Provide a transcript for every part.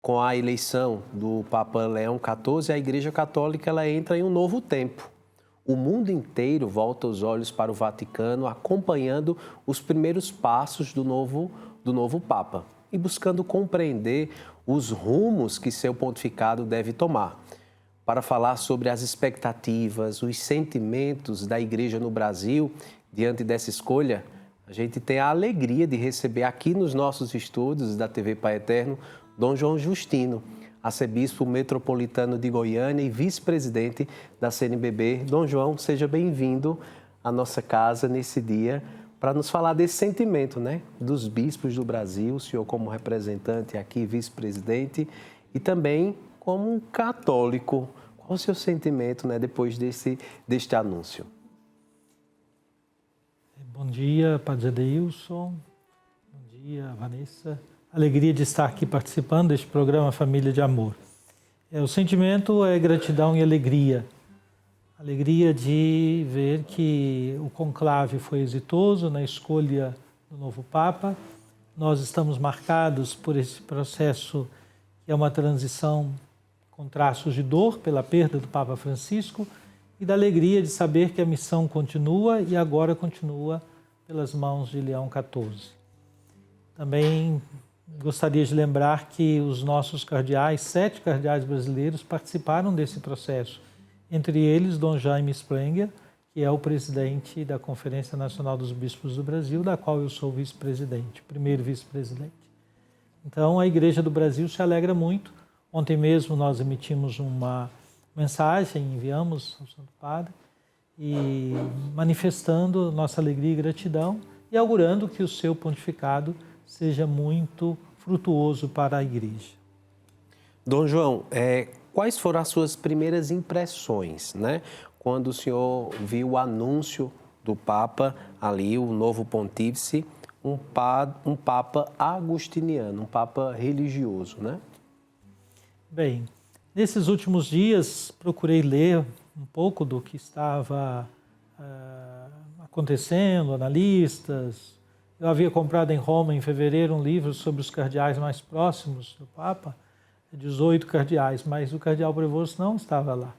Com a eleição do Papa Leão XIV, a Igreja Católica ela entra em um novo tempo. O mundo inteiro volta os olhos para o Vaticano, acompanhando os primeiros passos do novo Papa e buscando compreender os rumos que seu pontificado deve tomar. Para falar sobre as expectativas, os sentimentos da Igreja no Brasil diante dessa escolha, a gente tem a alegria de receber aqui nos nossos estúdios da TV Pai Eterno Dom João Justino, arcebispo metropolitano de Goiânia e vice-presidente da CNBB. Dom João, seja bem-vindo à nossa casa nesse dia para nos falar desse sentimento, né, dos bispos do Brasil, o senhor como representante aqui, vice-presidente, e também como um católico. Qual o seu sentimento, né, depois deste anúncio? Bom dia, Padre Adeilson. Bom dia, Vanessa. Alegria de estar aqui participando deste programa Família de Amor. O sentimento é gratidão e alegria. Alegria de ver que o conclave foi exitoso na escolha do novo Papa. Nós estamos marcados por esse processo que é uma transição com traços de dor pela perda do Papa Francisco e da alegria de saber que a missão continua e agora continua pelas mãos de Leão XIV. Também gostaria de lembrar que os nossos cardeais, 7 cardeais brasileiros, participaram desse processo. Entre eles, Dom Jaime Sprenger, que é o presidente da Conferência Nacional dos Bispos do Brasil, da qual eu sou vice-presidente, primeiro vice-presidente. Então, a Igreja do Brasil se alegra muito. Ontem mesmo nós emitimos uma mensagem, enviamos ao Santo Padre, e manifestando nossa alegria e gratidão e augurando que o seu pontificado seja muito frutuoso para a Igreja. Dom João, quais foram as suas primeiras impressões, né? Quando o senhor viu o anúncio do Papa ali, o novo pontífice, um Papa agustiniano, um Papa religioso, né? Bem, nesses últimos dias procurei ler um pouco do que estava acontecendo, analistas. Eu havia comprado em Roma, em fevereiro, um livro sobre os cardeais mais próximos do Papa, 18 cardeais, mas o cardeal Prevost não estava lá.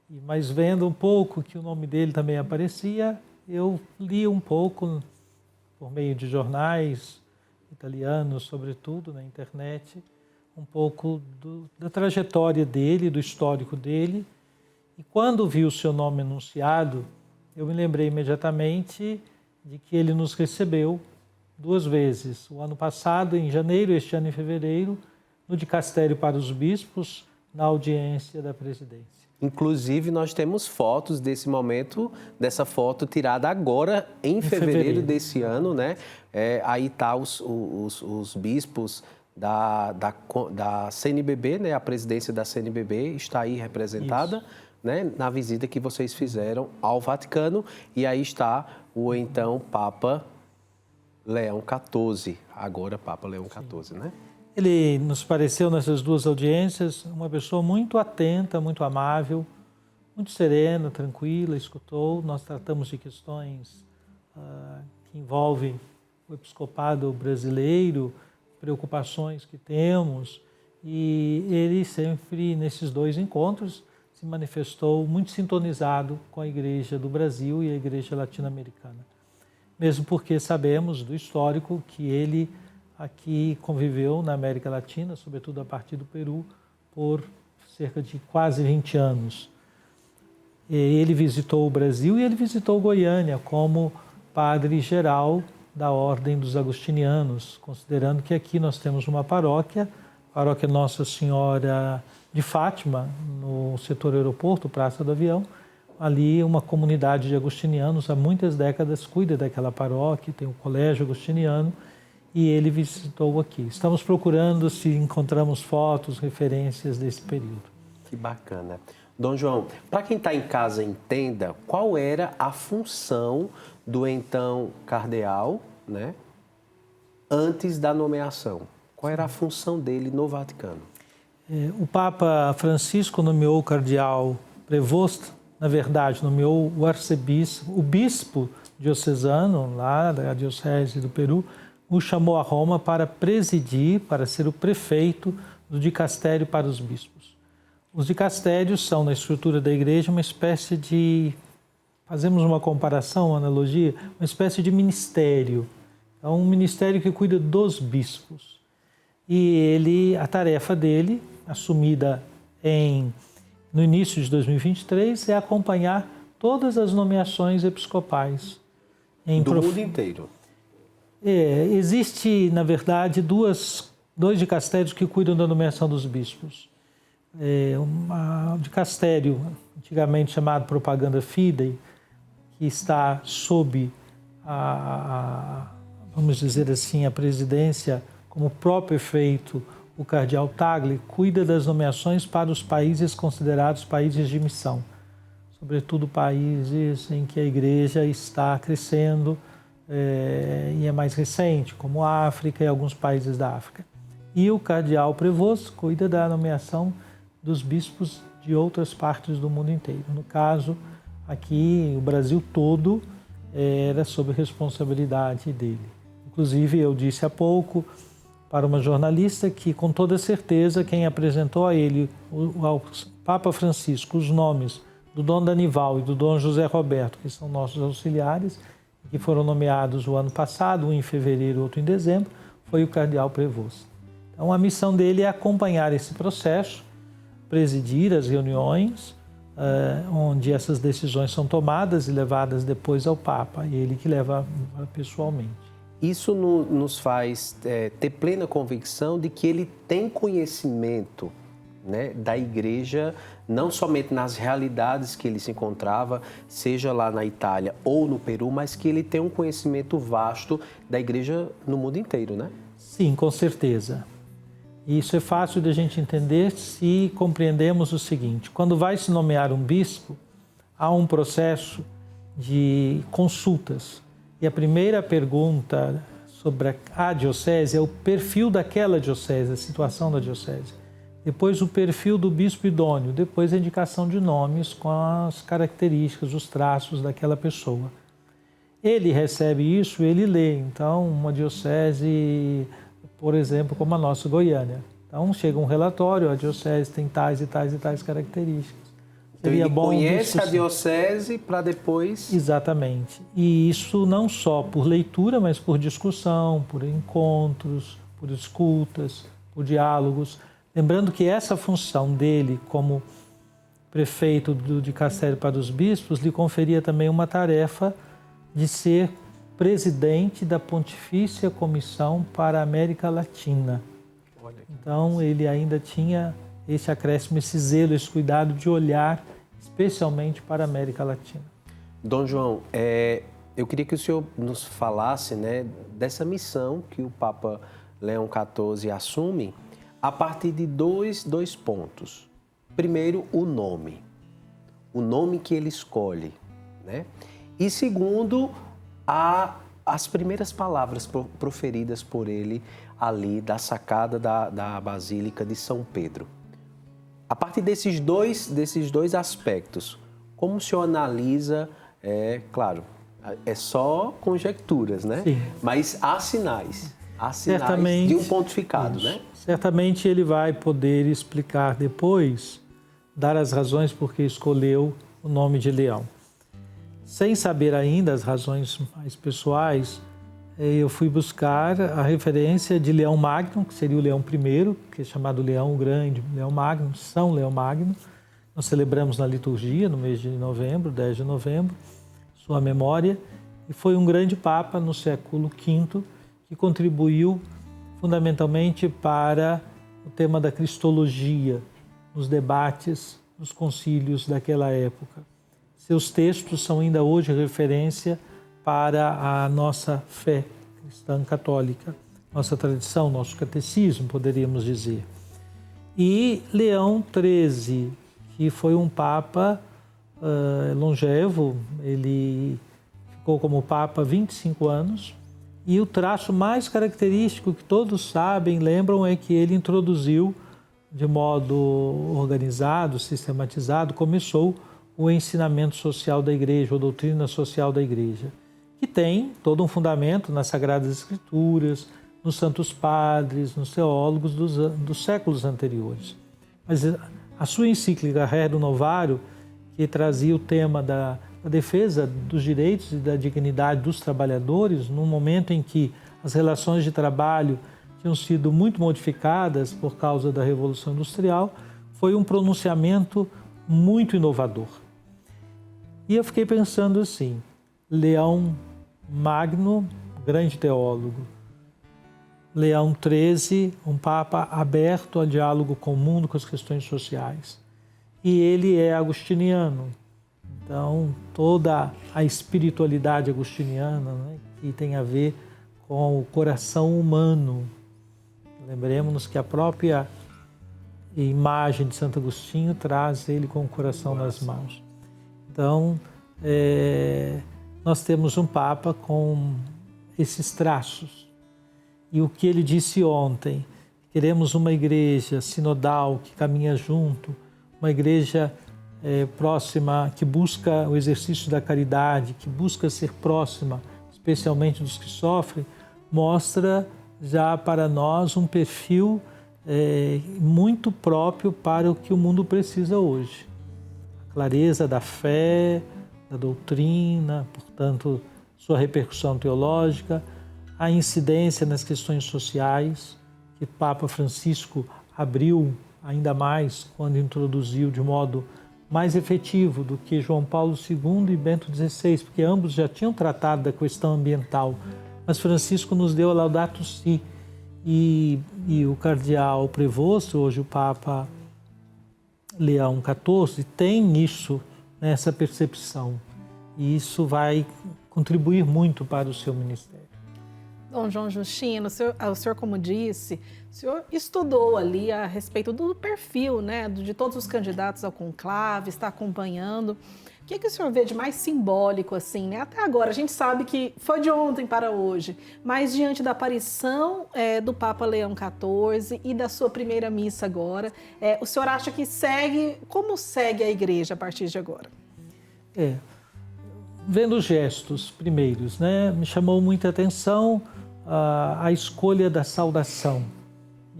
Mas vendo um pouco que o nome dele também aparecia, eu li um pouco, por meio de jornais italianos, sobretudo, na internet, um pouco da trajetória dele, do histórico dele. E quando vi o seu nome anunciado, eu me lembrei imediatamente de que ele nos recebeu 2 vezes. O ano passado, em janeiro, este ano em fevereiro, no dicastério para os bispos, na audiência da presidência. Inclusive, nós temos fotos desse momento, dessa foto tirada agora, em fevereiro desse ano, né? Aí tá os bispos da CNBB, né? A presidência da CNBB está aí representada. Isso. Né, na visita que vocês fizeram ao Vaticano, e aí está o então Papa Leão XIV, agora Papa Leão XIV, né? Ele nos pareceu nessas 2 audiências uma pessoa muito atenta, muito amável, muito serena, tranquila, escutou. Nós tratamos de questões que envolvem o episcopado brasileiro, preocupações que temos, e ele sempre, nesses 2 encontros, se manifestou muito sintonizado com a Igreja do Brasil e a Igreja latino-americana. Mesmo porque sabemos do histórico que ele aqui conviveu na América Latina, sobretudo a partir do Peru, por cerca de quase 20 anos. Ele visitou o Brasil e ele visitou Goiânia como padre-geral da Ordem dos Agostinianos, considerando que aqui nós temos uma paróquia Nossa Senhora de Fátima, no setor aeroporto, Praça do Avião. Ali uma comunidade de agostinianos há muitas décadas cuida daquela paróquia, tem um colégio agostiniano, e ele visitou aqui. Estamos procurando se encontramos fotos, referências desse período. Que bacana. Dom João, para quem está em casa entenda, qual era a função do então cardeal, né, antes da nomeação? Qual era a função dele no Vaticano? O Papa Francisco nomeou o cardeal Prevost, na verdade, nomeou o arcebispo, o bispo diocesano, lá da Diocese do Peru, o chamou a Roma para presidir, para ser o prefeito do dicastério para os bispos. Os dicastérios são, na estrutura da igreja, uma espécie de, fazemos uma comparação, uma analogia, uma espécie de ministério. É um ministério que cuida dos bispos. E a tarefa dele, assumida no início de 2023, é acompanhar todas as nomeações episcopais. Do mundo inteiro. Existe, na verdade, dois dicastérios que cuidam da nomeação dos bispos. O dicastério, antigamente chamado Propaganda Fidei, que está sob vamos dizer assim, a presidência, como próprio efeito, o cardeal Tagle, cuida das nomeações para os países considerados países de missão, sobretudo países em que a igreja está crescendo e é mais recente, como a África e alguns países da África. E o cardeal Prevost cuida da nomeação dos bispos de outras partes do mundo inteiro. No caso, aqui, o Brasil todo era sob responsabilidade dele. Inclusive, eu disse há pouco para uma jornalista que, com toda certeza, quem apresentou a ele, ao Papa Francisco, os nomes do Dom Danival e do Dom José Roberto, que são nossos auxiliares, que foram nomeados o ano passado, um em fevereiro, outro em dezembro, foi o cardeal Prevost. Então, a missão dele é acompanhar esse processo, presidir as reuniões onde essas decisões são tomadas e levadas depois ao Papa, e ele que leva pessoalmente. Isso nos faz ter plena convicção de que ele tem conhecimento, né, da igreja, não somente nas realidades que ele se encontrava, seja lá na Itália ou no Peru, mas que ele tem um conhecimento vasto da igreja no mundo inteiro, né? Sim, com certeza. Isso é fácil de a gente entender se compreendemos o seguinte: quando vai se nomear um bispo, há um processo de consultas. E a primeira pergunta sobre a diocese é o perfil daquela diocese, a situação da diocese. Depois o perfil do bispo idôneo, depois a indicação de nomes com as características, os traços daquela pessoa. Ele recebe isso, ele lê. Então, uma diocese, por exemplo, como a nossa Goiânia. Então, chega um relatório, a diocese tem tais e tais e tais características. Então, ele conhece a diocese para depois... Exatamente. E isso não só por leitura, mas por discussão, por encontros, por escutas, por diálogos. Lembrando que essa função dele como prefeito do dicastério para os bispos lhe conferia também uma tarefa de ser presidente da Pontifícia Comissão para a América Latina. Então, ele ainda tinha esse acréscimo, esse zelo, esse cuidado de olhar especialmente para a América Latina. Dom João, eu queria que o senhor nos falasse, né, dessa missão que o Papa Leão XIV assume a partir de dois pontos. Primeiro, o nome que ele escolhe, né? E segundo, as primeiras palavras proferidas por ele ali da sacada da Basílica de São Pedro. A partir desses dois aspectos, como o senhor analisa, claro, é só conjecturas, né? Sim. Mas há sinais Certamente, de um pontificado, isso, né? Certamente ele vai poder explicar depois, dar as razões por que escolheu o nome de Leão. Sem saber ainda as razões mais pessoais, eu fui buscar a referência de Leão Magno, que seria o Leão I, que é chamado Leão o Grande, Leão Magno, São Leão Magno. Nós celebramos na liturgia, no mês de novembro, 10 de novembro, sua memória. E foi um grande papa no século V, que contribuiu fundamentalmente para o tema da cristologia, nos debates, nos concílios daquela época. Seus textos são ainda hoje referência para a nossa fé cristã católica, nossa tradição, nosso catecismo, poderíamos dizer. E Leão XIII, que foi um papa longevo, ele ficou como papa 25 anos, e o traço mais característico que todos sabem, lembram, é que ele introduziu de modo organizado, sistematizado, começou o ensinamento social da Igreja, a doutrina social da Igreja, que tem todo um fundamento nas Sagradas Escrituras, nos santos padres, nos teólogos dos séculos anteriores. Mas a sua encíclica Rerum Novarum, que trazia o tema da defesa dos direitos e da dignidade dos trabalhadores, num momento em que as relações de trabalho tinham sido muito modificadas por causa da Revolução Industrial, foi um pronunciamento muito inovador. E eu fiquei pensando assim, Leão Magno, grande teólogo, Leão XIII, um papa aberto a diálogo com o mundo, com as questões sociais. E ele é agostiniano, então toda a espiritualidade agostiniana, né, que tem a ver com o coração humano. Lembremos-nos que a própria imagem de Santo Agostinho traz ele com o coração nas mãos. Então, nós temos um Papa com esses traços. E o que ele disse ontem, queremos uma igreja sinodal que caminha junto, uma igreja próxima, que busca o exercício da caridade, que busca ser próxima, especialmente dos que sofrem, mostra já para nós um perfil muito próprio para o que o mundo precisa hoje. A clareza da fé, da doutrina, portanto, sua repercussão teológica, a incidência nas questões sociais, que Papa Francisco abriu ainda mais quando introduziu de modo mais efetivo do que João Paulo II e Bento XVI, porque ambos já tinham tratado da questão ambiental, mas Francisco nos deu a Laudato Si, e o cardeal Prevosto, hoje o Papa Leão XIV, tem isso, essa percepção, e isso vai contribuir muito para o seu ministério. Dom João Justino, o senhor, como disse, o senhor estudou ali a respeito do perfil, né, de todos os candidatos ao conclave, está acompanhando. O que o senhor vê de mais simbólico, assim, né? Até agora, a gente sabe que foi de ontem para hoje, mas diante da aparição do Papa Leão XIV e da sua primeira missa agora, o senhor acha que como segue a igreja a partir de agora? Vendo os gestos primeiros, né, me chamou muita atenção a escolha da saudação.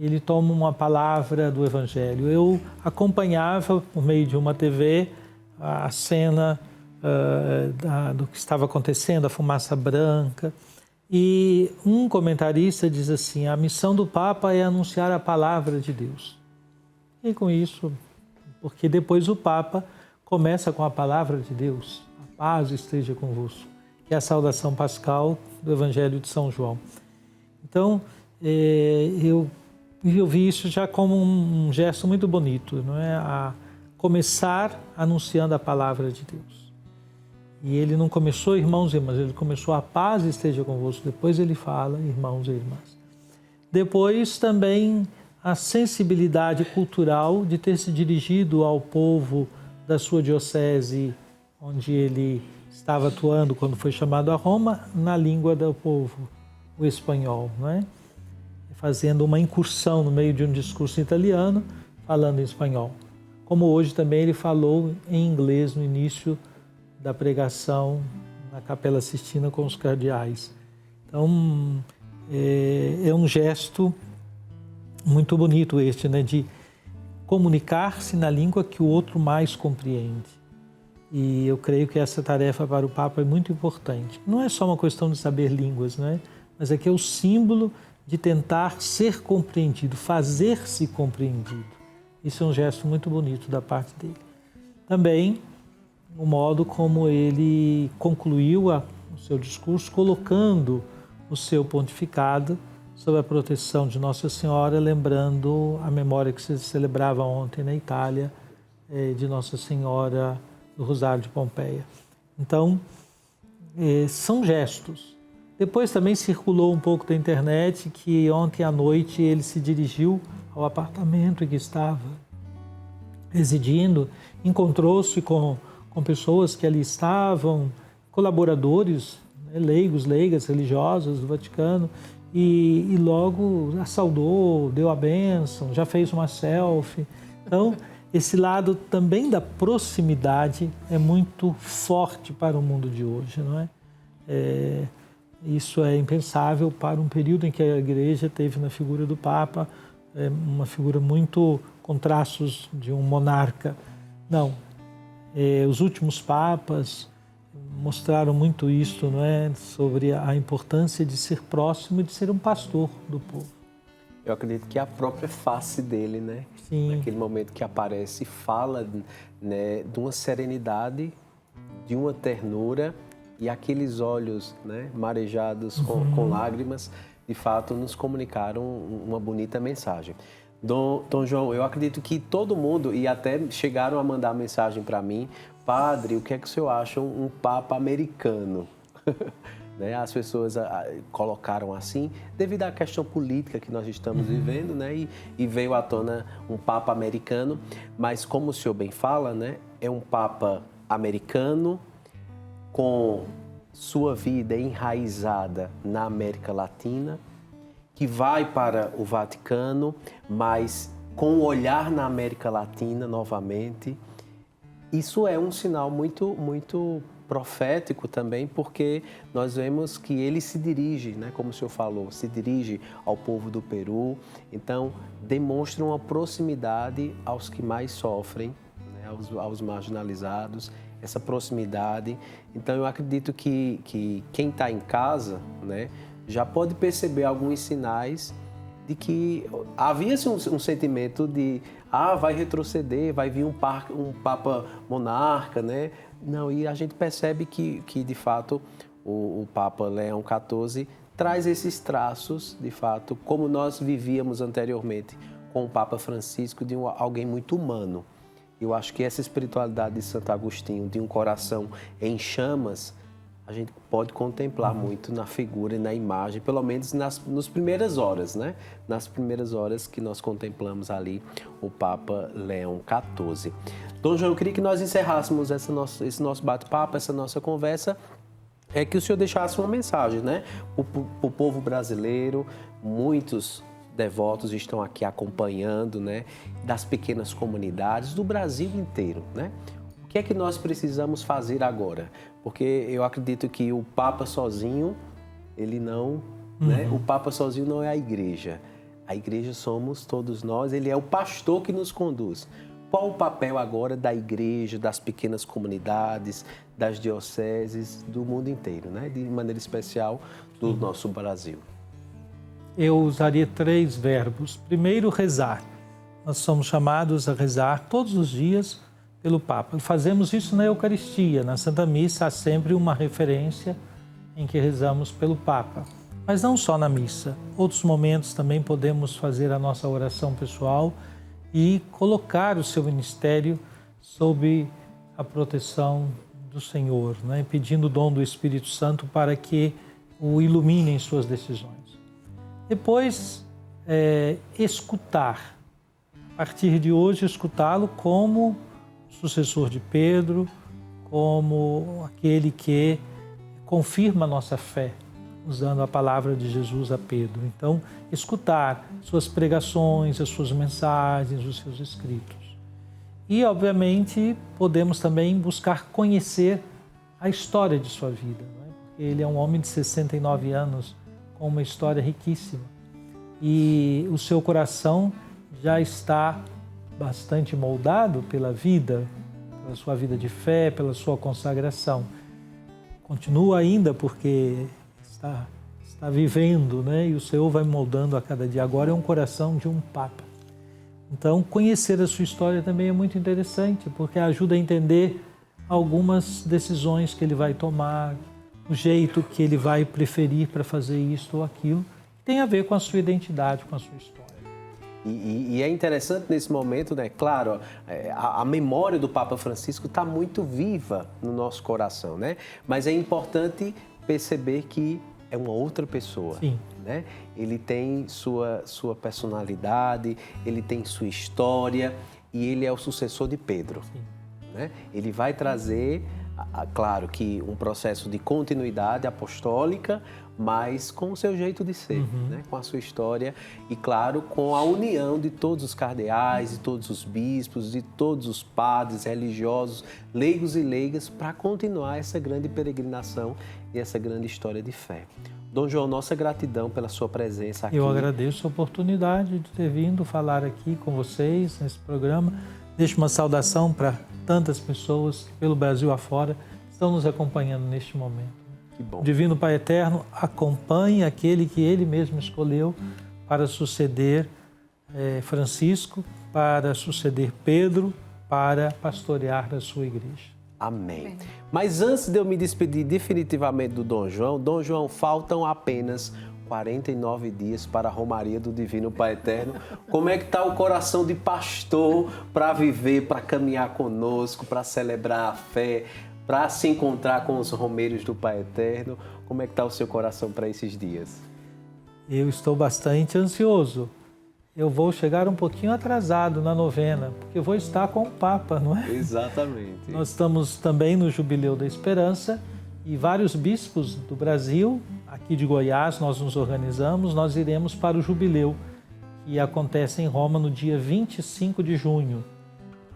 Ele toma uma palavra do Evangelho. Eu acompanhava, por meio de uma TV, a cena do que estava acontecendo, a fumaça branca. E um comentarista diz assim, a missão do Papa é anunciar a palavra de Deus. E com isso, porque depois o Papa começa com a palavra de Deus, a paz esteja convosco, que é a saudação pascal do Evangelho de São João. Então, eu vi isso já como um gesto muito bonito, não é? A começar anunciando a palavra de Deus. E ele não começou irmãos e irmãs, ele começou a paz esteja convosco, depois ele fala irmãos e irmãs. Depois também a sensibilidade cultural de ter se dirigido ao povo da sua diocese, onde ele estava atuando quando foi chamado a Roma, na língua do povo, o espanhol, não é? Fazendo uma incursão no meio de um discurso italiano, falando em espanhol. Como hoje também ele falou em inglês no início da pregação na Capela Sistina com os cardeais. Então, é um gesto muito bonito este, né, de comunicar-se na língua que o outro mais compreende. E eu creio que essa tarefa para o Papa é muito importante. Não é só uma questão de saber línguas, né, mas é que é o símbolo de tentar ser compreendido, fazer-se compreendido. Isso é um gesto muito bonito da parte dele. Também o modo como ele concluiu o seu discurso, colocando o seu pontificado sob a proteção de Nossa Senhora, lembrando a memória que se celebrava ontem na Itália de Nossa Senhora do Rosário de Pompeia. Então, são gestos. Depois também circulou um pouco da internet que ontem à noite ele se dirigiu ao apartamento em que estava residindo, encontrou-se com pessoas que ali estavam, colaboradores, né, leigos, leigas, religiosas do Vaticano, e logo a saudou, deu a bênção, já fez uma selfie. Então, esse lado também da proximidade é muito forte para o mundo de hoje, não é? Isso é impensável para um período em que a Igreja teve na figura do Papa uma figura muito com traços de um monarca. Não, os últimos papas mostraram muito isto, não é? Sobre a importância de ser próximo e de ser um pastor do povo. Eu acredito que a própria face dele, né? Sim. Naquele momento que aparece, fala, né, de uma serenidade, de uma ternura, e aqueles olhos, né, marejados com lágrimas, de fato nos comunicaram uma bonita mensagem. Dom João, eu acredito que todo mundo, e até chegaram a mandar mensagem para mim, padre, o que é que o senhor acha um Papa americano? Né? As pessoas colocaram assim, devido à questão política que nós estamos vivendo, né? E veio à tona um Papa americano, mas como o senhor bem fala, né? É um Papa americano com sua vida enraizada na América Latina, que vai para o Vaticano, mas com o olhar na América Latina novamente. Isso é um sinal muito, muito profético também, porque nós vemos que ele se dirige, né, como o senhor falou, se dirige ao povo do Peru. Então, demonstra uma proximidade aos que mais sofrem, né, aos marginalizados, essa proximidade. Então, eu acredito que quem está em casa, né, já pode perceber alguns sinais de que havia-se um sentimento de vai retroceder, vai vir um Papa monarca, né? Não, e a gente percebe que de fato, o Papa Leão XIV traz esses traços, de fato, como nós vivíamos anteriormente com o Papa Francisco, de alguém muito humano. Eu acho que essa espiritualidade de Santo Agostinho, de um coração em chamas, a gente pode contemplar muito na figura e na imagem, pelo menos nas primeiras horas, né? Nas primeiras horas que nós contemplamos ali o Papa Leão XIV. Dom João, eu queria que nós encerrássemos esse nosso bate-papo, essa nossa conversa, que o senhor deixasse uma mensagem, né? Para o povo brasileiro, muitos devotos estão aqui acompanhando, né? Das pequenas comunidades do Brasil inteiro, né? O que é que nós precisamos fazer agora? Porque eu acredito que o Papa sozinho, ele não... Né? O Papa sozinho não é a igreja. A igreja somos todos nós, ele é o pastor que nos conduz. Qual o papel agora da igreja, das pequenas comunidades, das dioceses, do mundo inteiro, né? De maneira especial do nosso Brasil? Eu usaria 3 verbos. Primeiro, rezar. Nós somos chamados a rezar todos os dias pelo Papa. Fazemos isso na Eucaristia. Na Santa Missa há sempre uma referência em que rezamos pelo Papa. Mas não só na missa. Outros momentos também podemos fazer a nossa oração pessoal e colocar o seu ministério sob a proteção do Senhor, né? Pedindo o dom do Espírito Santo para que o ilumine em suas decisões. Depois, escutar. A partir de hoje, escutá-lo como sucessor de Pedro, como aquele que confirma a nossa fé, usando a palavra de Jesus a Pedro. Então, escutar suas pregações, as suas mensagens, os seus escritos. E, obviamente, podemos também buscar conhecer a história de sua vida, não é? Porque ele é um homem de 69 anos, com uma história riquíssima. E o seu coração já está bastante moldado pela vida, pela sua vida de fé, pela sua consagração. Continua ainda porque está vivendo, né? E o Senhor vai moldando a cada dia. Agora é um coração de um Papa. Então, conhecer a sua história também é muito interessante, porque ajuda a entender algumas decisões que ele vai tomar, o jeito que ele vai preferir para fazer isto ou aquilo, que tem a ver com a sua identidade, com a sua história. E é interessante nesse momento, né? Claro, a memória do Papa Francisco está muito viva no nosso coração, né? Mas é importante perceber que é uma outra pessoa. Sim. Né? Ele tem sua personalidade, ele tem sua história e ele é o sucessor de Pedro. Sim. Né? Ele vai trazer, claro que um processo de continuidade apostólica, mas com o seu jeito de ser, né? Com a sua história e, claro, com a união de todos os cardeais, de todos os bispos, de todos os padres religiosos, leigos e leigas, para continuar essa grande peregrinação e essa grande história de fé. Dom João, nossa gratidão pela sua presença aqui. Eu agradeço a oportunidade de ter vindo falar aqui com vocês nesse programa. Deixo uma saudação para tantas pessoas que pelo Brasil afora estão nos acompanhando neste momento. Que bom. O Divino Pai Eterno acompanhe aquele que Ele mesmo escolheu para suceder Francisco, para suceder Pedro, para pastorear a sua igreja. Amém. Mas antes de eu me despedir definitivamente do Dom João, faltam apenas 49 dias para a Romaria do Divino Pai Eterno. Como é que está o coração de pastor para viver, para caminhar conosco, para celebrar a fé, para se encontrar com os romeiros do Pai Eterno? Como é que está o seu coração para esses dias? Eu estou bastante ansioso. Eu vou chegar um pouquinho atrasado na novena, porque eu vou estar com o Papa, não é? Exatamente. Nós estamos também no Jubileu da Esperança e vários bispos do Brasil, aqui de Goiás, nós nos organizamos, nós iremos para o Jubileu, que acontece em Roma no dia 25 de junho.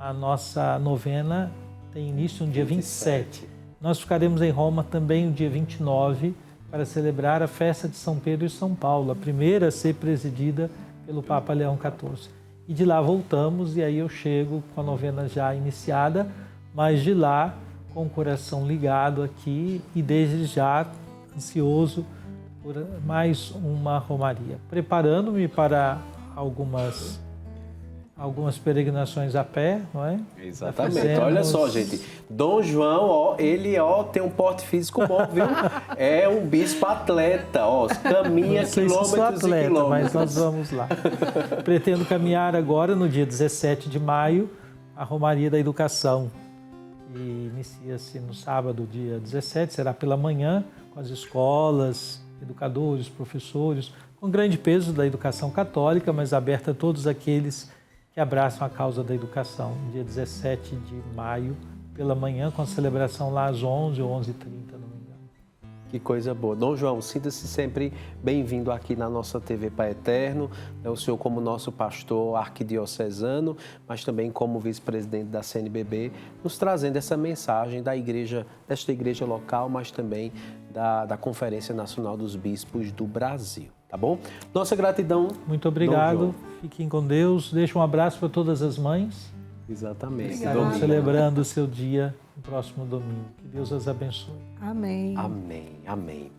A nossa novena tem início no dia 27. Nós ficaremos em Roma também no dia 29 para celebrar a festa de São Pedro e São Paulo, a primeira a ser presidida pelo Papa Leão XIV. E de lá voltamos e aí eu chego com a novena já iniciada, mas de lá com o coração ligado aqui e desde já ansioso por mais uma romaria. Preparando-me para algumas peregrinações a pé, não é? Exatamente. Olha só, gente. Dom João, ele tem um porte físico bom, viu? É um bispo atleta, caminha quilômetros atleta, e quilômetros. mas nós vamos lá. Pretendo caminhar agora, no dia 17 de maio, a Romaria da Educação. E inicia-se no sábado, dia 17, será pela manhã, com as escolas, educadores, professores, com grande peso da educação católica, mas aberta a todos aqueles que abraçam a causa da educação, dia 17 de maio, pela manhã, com a celebração lá às 11 ou 11h30, não me engano. Que coisa boa. Dom João, sinta-se sempre bem-vindo aqui na nossa TV Pai Eterno, o senhor como nosso pastor arquidiocesano, mas também como vice-presidente da CNBB, nos trazendo essa mensagem desta igreja local, mas também da Conferência Nacional dos Bispos do Brasil. Tá bom? Nossa gratidão. Muito obrigado. Fiquem com Deus. Deixo um abraço para todas as mães. Exatamente. Estarão celebrando o seu dia no próximo domingo. Que Deus as abençoe. Amém. Amém. Amém.